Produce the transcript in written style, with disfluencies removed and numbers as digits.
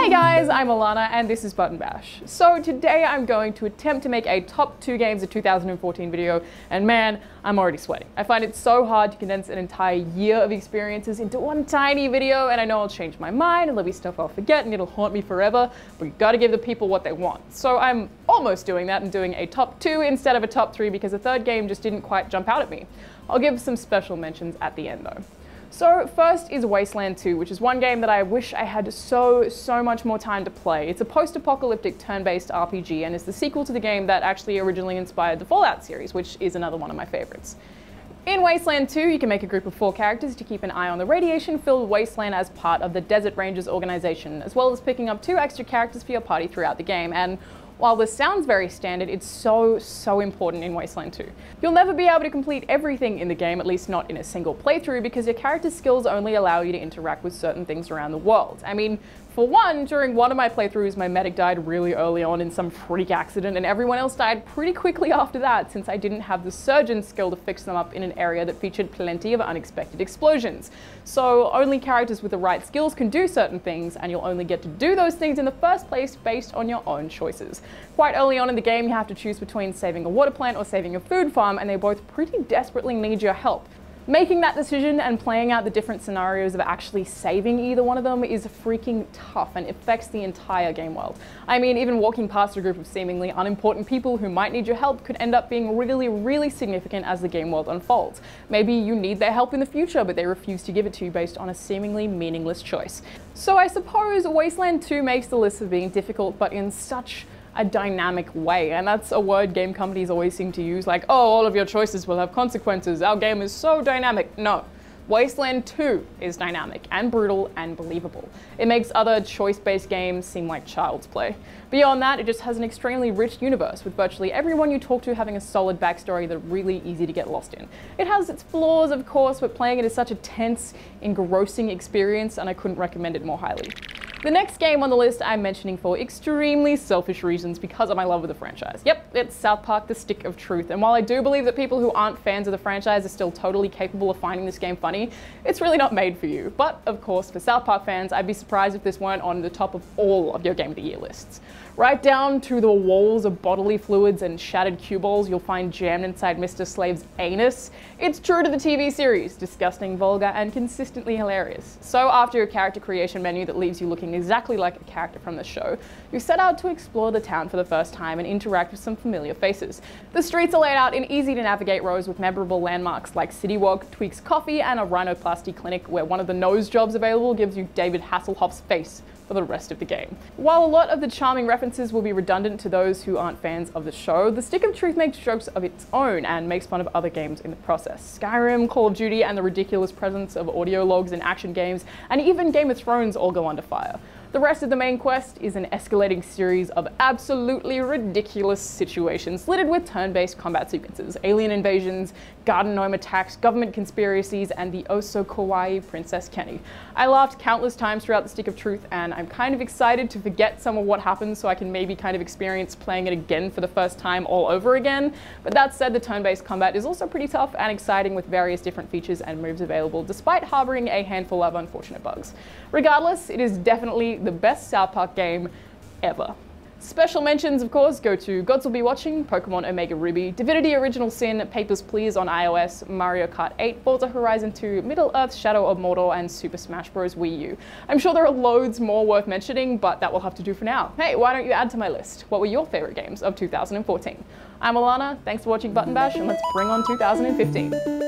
Hey guys, I'm Alana and this is Button Bash. So today I'm going to attempt to make a top 2 games of 2014 video, and man, I'm already sweating. I find it so hard to condense an entire year of experiences into one tiny video, and I know I'll change my mind and there'll be stuff I'll forget and it'll haunt me forever, but you gotta give the people what they want. So I'm almost doing that and doing a top 2 instead of a top 3 because the third game just didn't quite jump out at me. I'll give some special mentions at the end though. So first is Wasteland 2, which is one game that I wish I had so much more time to play. It's a post-apocalyptic turn-based RPG and is the sequel to the game that actually originally inspired the Fallout series, which is another one of my favorites. In Wasteland 2, you can make a group of 4 characters to keep an eye on the radiation-filled wasteland as part of the Desert Rangers organization, as well as picking up 2 extra characters for your party throughout the game. And while this sounds very standard, it's so important in Wasteland 2. You'll never be able to complete everything in the game, at least not in a single playthrough, because your character's skills only allow you to interact with certain things around the world. I mean, for one, during one of my playthroughs, my medic died really early on in some freak accident, and everyone else died pretty quickly after that, since I didn't have the surgeon skill to fix them up in an area that featured plenty of unexpected explosions. So only characters with the right skills can do certain things, and you'll only get to do those things in the first place based on your own choices. Quite early on in the game, you have to choose between saving a water plant or saving a food farm, and they both pretty desperately need your help. Making that decision and playing out the different scenarios of actually saving either one of them is freaking tough and affects the entire game world. I mean, even walking past a group of seemingly unimportant people who might need your help could end up being really significant as the game world unfolds. Maybe you need their help in the future, but they refuse to give it to you based on a seemingly meaningless choice. So I suppose Wasteland 2 makes the list of being difficult, but in such a dynamic way, and that's a word game companies always seem to use, like, oh, all of your choices will have consequences, our game is so dynamic. No. Wasteland 2 is dynamic and brutal and believable. It makes other choice-based games seem like child's play. Beyond that, it just has an extremely rich universe, with virtually everyone you talk to having a solid backstory that's really easy to get lost in. It has its flaws, of course, but playing it is such a tense, engrossing experience, and I couldn't recommend it more highly. The next game on the list I'm mentioning for extremely selfish reasons because of my love of the franchise. Yep, it's South Park: The Stick of Truth, and while I do believe that people who aren't fans of the franchise are still totally capable of finding this game funny, it's really not made for you. But, of course, for South Park fans, I'd be surprised if this weren't on the top of all of your Game of the Year lists. Right down to the walls of bodily fluids and shattered cue balls you'll find jammed inside Mr. Slave's anus. It's true to the TV series, disgusting, vulgar, and consistently hilarious. So after your character creation menu that leaves you looking exactly like a character from the show, you set out to explore the town for the first time and interact with some familiar faces. The streets are laid out in easy to navigate rows with memorable landmarks like City Walk, Tweak's Coffee, and a rhinoplasty clinic where one of the nose jobs available gives you David Hasselhoff's face for the rest of the game. While a lot of the charming references will be redundant to those who aren't fans of the show, The Stick of Truth makes jokes of its own and makes fun of other games in the process. Skyrim, Call of Duty, and the ridiculous presence of audio logs in action games, and even Game of Thrones all go under fire. The rest of the main quest is an escalating series of absolutely ridiculous situations littered with turn-based combat sequences, alien invasions, garden gnome attacks, government conspiracies, and the oh-so-kawaii Princess Kenny. I laughed countless times throughout The Stick of Truth, and I'm kind of excited to forget some of what happens so I can maybe kind of experience playing it again for the first time all over again. But that said, the turn-based combat is also pretty tough and exciting with various different features and moves available, despite harboring a handful of unfortunate bugs. Regardless, it is definitely the best South Park game ever. Special mentions, of course, go to Gods Will Be Watching, Pokemon Omega Ruby, Divinity Original Sin, Papers, Please on iOS, Mario Kart 8, Forza Horizon 2, Middle-earth: Shadow of Mordor, and Super Smash Bros. Wii U. I'm sure there are loads more worth mentioning, but that will have to do for now. Hey, why don't you add to my list? What were your favorite games of 2014? I'm Alana, thanks for watching Button Bash, and let's bring on 2015.